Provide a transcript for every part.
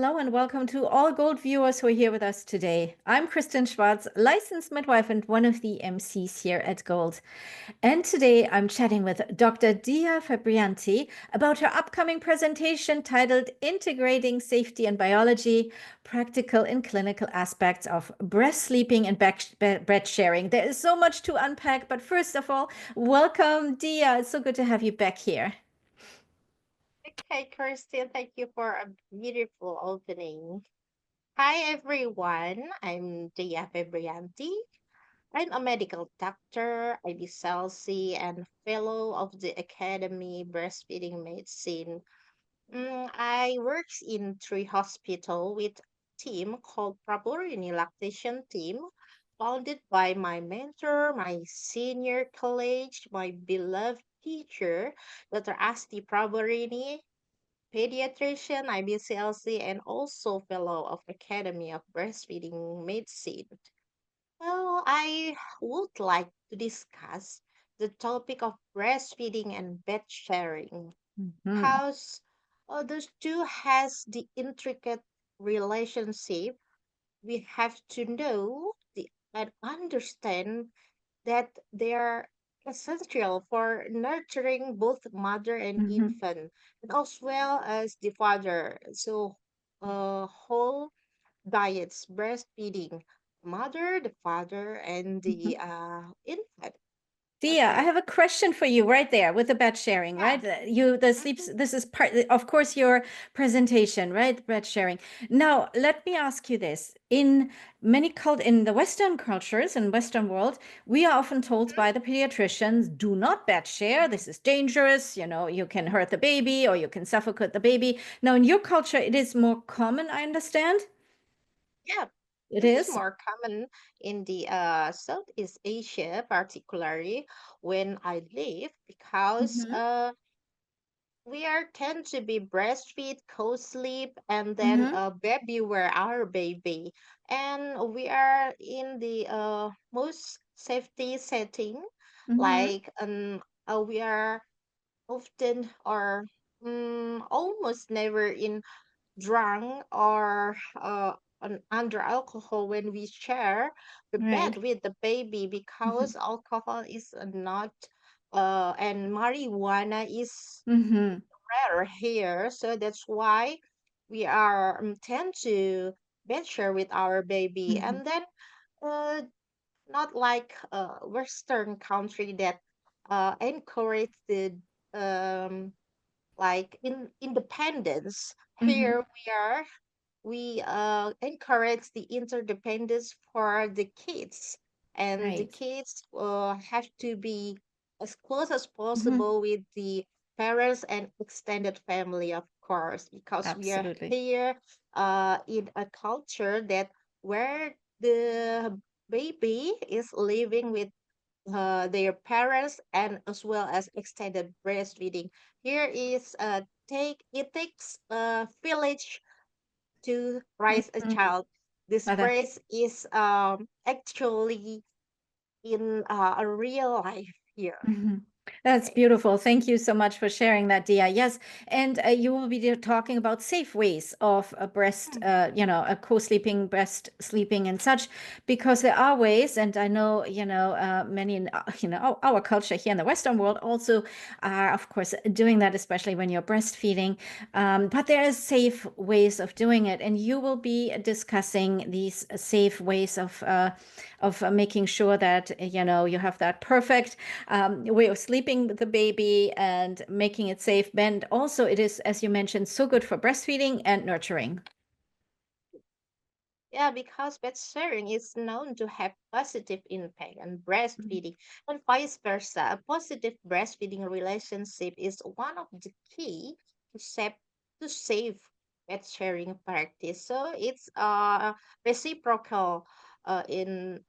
Hello and welcome to all Gold viewers who are here with us today. I'm Kristin Schwarz, licensed midwife and one of the MCs here at Gold. And today I'm chatting with Dr. Dyah Febriyanti about her upcoming presentation titled Integrating Safety and Biology, Practical and Clinical Aspects of Breast Sleeping and Bed Sharing. There is so much to unpack, but first of all, welcome Dyah. It's so good to have you back here. Okay, Kirsten, thank you for a beautiful opening. Hi, everyone. I'm Dyah Febriyanti. I'm a medical doctor, IBCLC, and fellow of the Academy Breastfeeding Medicine. I work in three hospital with a team called Praborini Lactation Team, founded by my mentor, my senior colleague, my beloved teacher, Dr. Asti Praborini, pediatrician, IBCLC, and also fellow of Academy of Breastfeeding Medicine. Well, I would like to discuss the topic of breastfeeding and bed sharing. Mhm. How those two has the intricate relationship. We have to know and understand that they are essential for nurturing both mother and Mhm. infant, and as well as the father. So, whole diets, breastfeeding, mother, the father, and the Mhm. infant. Dyah, I Okay. have a question for you right there with the bed sharing, Yeah. right? The sleeps, Mhm. this is part, of course, your presentation, right? Bed sharing. Now, let me ask you this. In the Western cultures and Western world, we are often told by the pediatricians, do not bed share. This is dangerous. You can hurt the baby or you can suffocate the baby. Now, in your culture, it is more common, I understand. Yeah. It This is is. more common in the Southeast Asia, particularly when I live, because Mm-hmm. we are tend to be breastfeed, co-sleep, and then Mm-hmm. baby wear our baby, and we are in the most safety setting, Mm-hmm. like we are often or almost never in drunk or under alcohol when we share the bed Right. with the baby, Mm-hmm. because alcohol is not and marijuana is Mm-hmm. rare here, so that's why we are tend to venture with our baby, Mm-hmm. and then uh, not like Western country that encourage the um, like in independence. Mm-hmm. Here we encourage the interdependence for the kids, and the Right. kids have to be as close as Mm-hmm. possible with the parents and extended family, of course, because we are Absolutely. here in a culture that where the baby is living with their parents and as well as extended breastfeeding. Here is take it takes a village to raise a Mhm. child. This Mother. phrase is actually in a real life here. Mhm. That's Okay. beautiful. Thank you so much for sharing that, Dia. Yes, and you will be talking about safe ways of Hmm. a co-sleeping, breast sleeping, and such, because there are ways, and I know, many in, our culture here in the Western world also are, of course, doing that, especially when you're breastfeeding. But there are safe ways of doing it, and you will be discussing these safe ways of making sure that you have that perfect way of sleeping with the baby and making it safe. And also, it is, as you mentioned, so good for breastfeeding and nurturing. Yeah, because breastfeeding is known to have positive impact on breastfeeding and vice versa. A positive breastfeeding relationship is one of the key to save pet sharing practice. So it's reciprocal in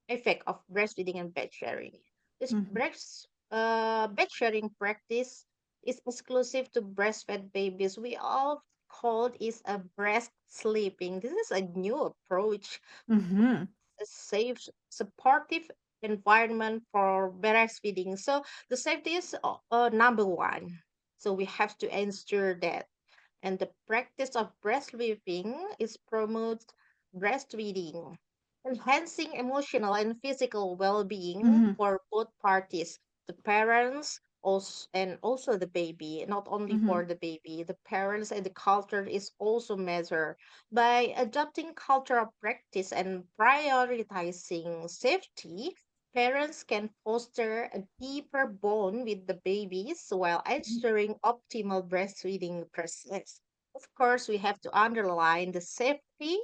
effect of breastfeeding and bed sharing. This Mhm. bed sharing practice is exclusive to breastfed babies. We all called is a breast sleeping. This is a new approach, Mhm. a safe, supportive environment for breastfeeding. So the safety is number one. So we have to ensure that. And the practice of breastfeeding is promotes breastfeeding, enhancing emotional and physical well-being Hmm. for both parties, the parents also, and also the baby. Not only Hmm. for the baby, the parents and the culture is also measured by adopting cultural practice and prioritizing safety. Parents can foster a deeper bond with the babies while ensuring optimal breastfeeding process. Of course, we have to underline the safety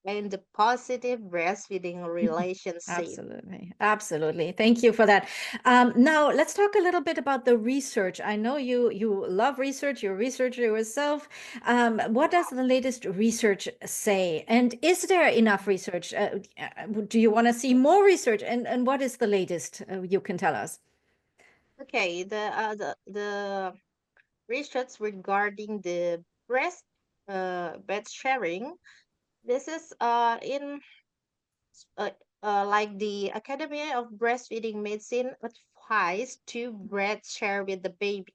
and the positive breastfeeding relationship. Absolutely. Absolutely. Thank you for that. Now let's talk a little bit about the research. I know you love research. You're a researcher yourself. What does the latest research say? And is there enough research? Do you want to see more research? And what is the latest you can tell us? Okay, the research regarding the breast bed sharing. This is in uh, like the Academy of Breastfeeding Medicine advice to breastshare with the baby.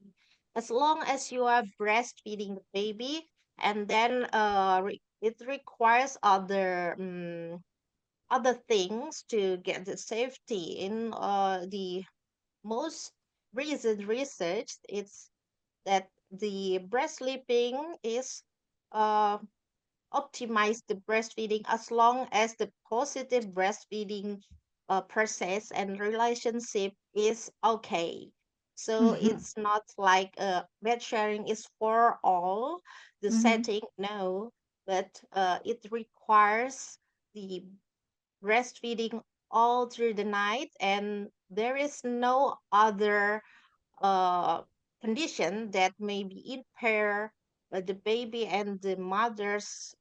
As long as you are breastfeeding the baby, and then it requires other things to get the safety in the most recent research. It's that the breast sleeping is uh, optimize the breastfeeding as long as the positive breastfeeding process and relationship is okay. So Hmm. it's not like bed sharing is for all the Hmm. setting, no, but it requires the breastfeeding all through the night, and there is no other uh, condition that maybe impair the baby and the mother's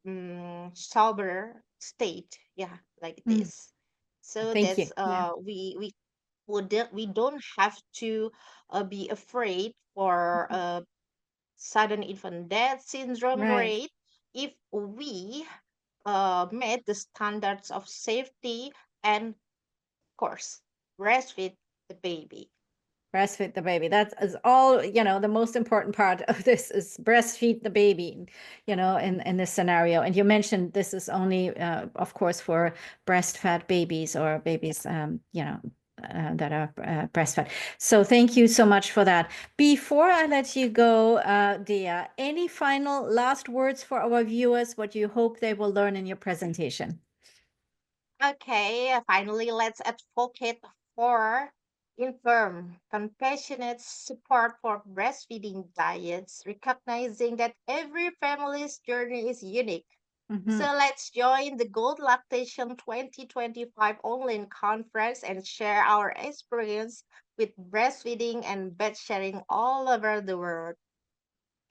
sober state. Yeah, like Mm. this. So Thank that's you. Yeah. we don't have to be afraid for Mhm. sudden infant death syndrome Right. rate if we met the standards of safety and, of course, breastfeed the baby. Breastfeed the baby. That is all, the most important part of this is breastfeed the baby, in this scenario. And you mentioned this is only, of course, for breastfed babies or babies, that are breastfed. So thank you so much for that. Before I let you go, Dia, any final last words for our viewers, what you hope they will learn in your presentation? Okay, finally, let's advocate for informed, compassionate support for breastfeeding diets, recognizing that every family's journey is unique. So Mhm. let's join the Gold Lactation 2025 online conference and share our experience with breastfeeding and bed sharing all over the world.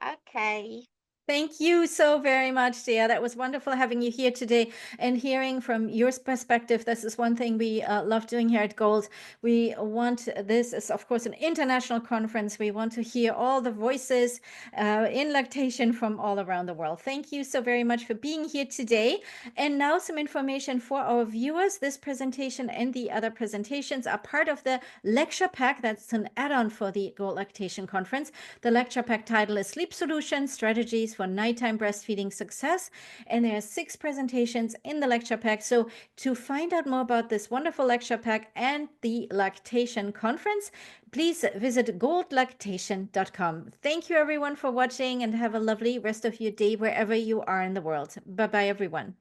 Okay. Thank you so very much, Dia. That was wonderful having you here today and hearing from your perspective. This is one thing we love doing here at Gold. We want this is, of course, an international conference. We want to hear all the voices in lactation from all around the world. Thank you so very much for being here today. And now, some information for our viewers. This presentation and the other presentations are part of the lecture pack. That's an add on for the Gold Lactation Conference. The lecture pack title is Sleep Solutions Strategies for Nighttime Breastfeeding Success. And there are 6 presentations in the lecture pack. So, to find out more about this wonderful lecture pack and the lactation conference, please visit goldlactation.com. Thank you, everyone, for watching, and have a lovely rest of your day wherever you are in the world. Bye bye, everyone.